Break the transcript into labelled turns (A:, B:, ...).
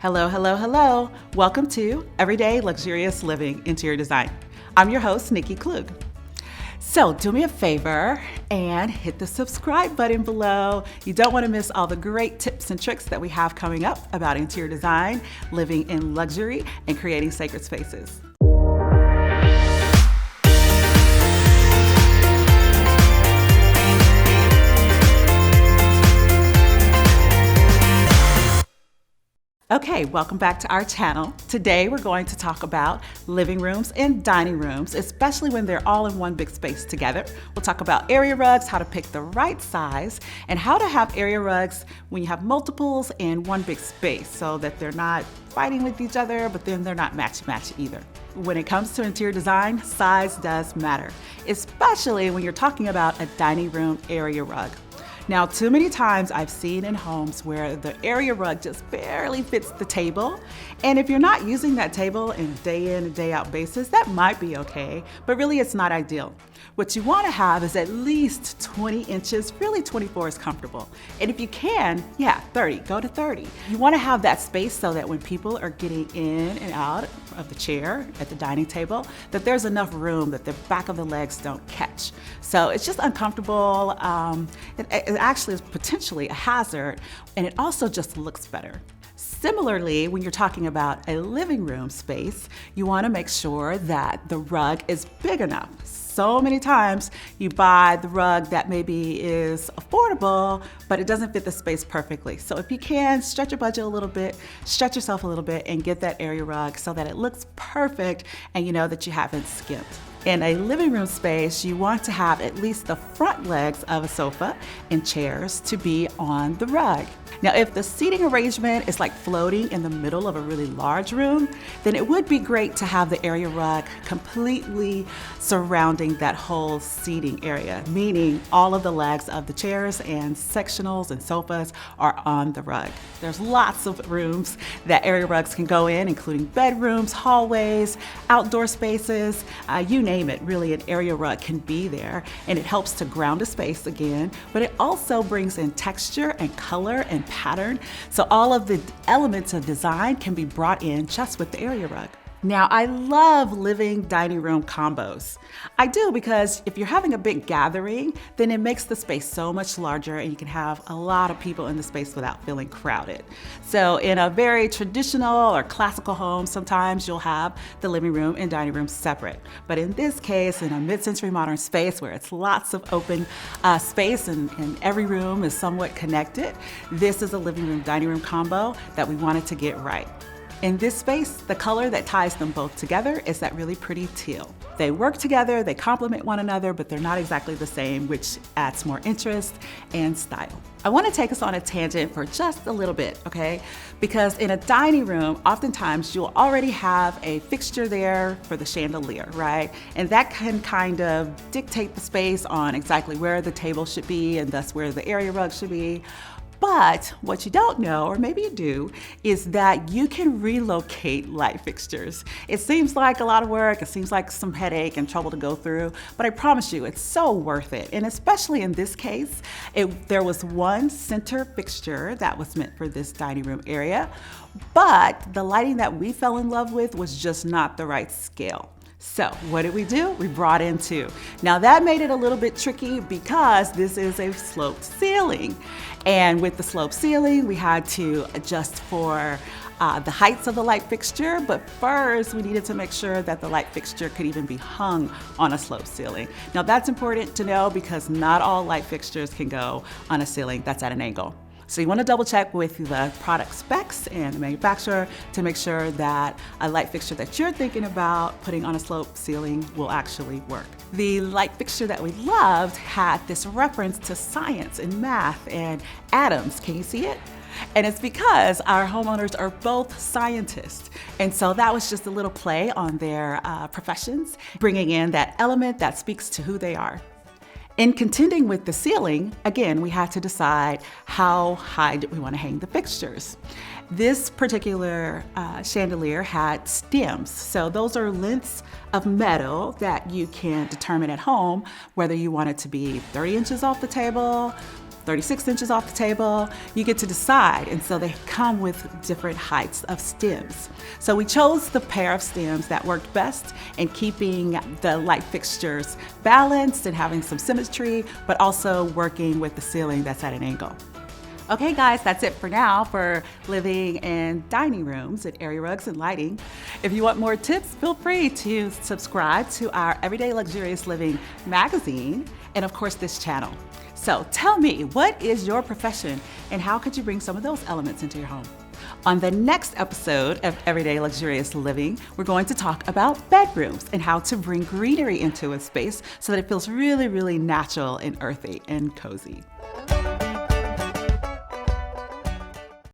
A: Hello, hello, hello. Welcome to Everyday Luxurious Living Interior Design. I'm your host, Nikki Klug. So do me a favor and hit the subscribe button below. You don't want to miss all the great tips and tricks that we have coming up about interior design, living in luxury, and creating sacred spaces. Okay, welcome back to our channel. Today we're going to talk about living rooms and dining rooms, especially when they're all in one big space together. We'll talk about area rugs, how to pick the right size, and how to have area rugs when you have multiples in one big space so that they're not fighting with each other, but then they're not match either. When it comes to interior design, size does matter, especially when you're talking about a dining room area rug. Now, too many times I've seen in homes where the area rug just barely fits the table. And if you're not using that table in a day in and day out basis, that might be okay, but really it's not ideal. What you want to have is at least 20 inches, really 24 is comfortable. And if you can, 30, go to 30. You want to have that space so that when people are getting in and out of the chair at the dining table, that there's enough room that the back of the legs don't catch. So it's just uncomfortable. It actually is potentially a hazard, and it also just looks better. Similarly, when you're talking about a living room space, you want to make sure that the rug is big enough. So many times you buy the rug that maybe is affordable, but it doesn't fit the space perfectly. So if you can, stretch your budget a little bit, stretch yourself a little bit, and get that area rug so that it looks perfect and you know that you haven't skimped. In a living room space, you want to have at least the front legs of a sofa and chairs to be on the rug. Now, if the seating arrangement is like floating in the middle of a really large room, then it would be great to have the area rug completely surrounding that whole seating area, meaning all of the legs of the chairs and sectionals and sofas are on the rug. There's lots of rooms that area rugs can go in, including bedrooms, hallways, outdoor spaces, you name it, really an area rug can be there, and it helps to ground a space again, but it also brings in texture and color and pattern, so all of the elements of design can be brought in just with the area rug. Now, I love living dining room combos. I do, because if you're having a big gathering, then it makes the space so much larger and you can have a lot of people in the space without feeling crowded. So in a very traditional or classical home, sometimes you'll have the living room and dining room separate. But in this case, in a mid-century modern space where it's lots of open space and every room is somewhat connected, this is a living room dining room combo that we wanted to get right. In this space, the color that ties them both together is that really pretty teal. They work together, they complement one another, but they're not exactly the same, which adds more interest and style. I want to take us on a tangent for just a little bit, okay? Because in a dining room, oftentimes you'll already have a fixture there for the chandelier, right? And that can kind of dictate the space on exactly where the table should be and thus where the area rug should be. But what you don't know, or maybe you do, is that you can relocate light fixtures. It seems like a lot of work, it seems like some headache and trouble to go through, but I promise you, it's so worth it. And especially in this case, there was one center fixture that was meant for this dining room area, but the lighting that we fell in love with was just not the right scale. So what did we do? We brought in two. Now that made it a little bit tricky because this is a sloped ceiling. And with the sloped ceiling, we had to adjust for the heights of the light fixture, but first we needed to make sure that the light fixture could even be hung on a sloped ceiling. Now that's important to know because not all light fixtures can go on a ceiling that's at an angle. So you want to double check with the product specs and the manufacturer to make sure that a light fixture that you're thinking about putting on a sloped ceiling will actually work. The light fixture that we loved had this reference to science and math and atoms. Can you see it? And it's because our homeowners are both scientists. And so that was just a little play on their professions, bringing in that element that speaks to who they are. In contending with the ceiling, again, we had to decide how high did we want to hang the fixtures. This particular chandelier had stems. So those are lengths of metal that you can determine at home whether you want it to be 30 inches off the table, 36 inches off the table. You get to decide, and so they come with different heights of stems. So we chose the pair of stems that worked best in keeping the light fixtures balanced and having some symmetry, but also working with the ceiling that's at an angle. Okay guys, that's it for now for living and dining rooms and area rugs and lighting. If you want more tips, feel free to subscribe to our Everyday Luxurious Living magazine and of course this channel. So tell me, what is your profession and how could you bring some of those elements into your home? On the next episode of Everyday Luxurious Living, we're going to talk about bedrooms and how to bring greenery into a space so that it feels really, really natural and earthy and cozy.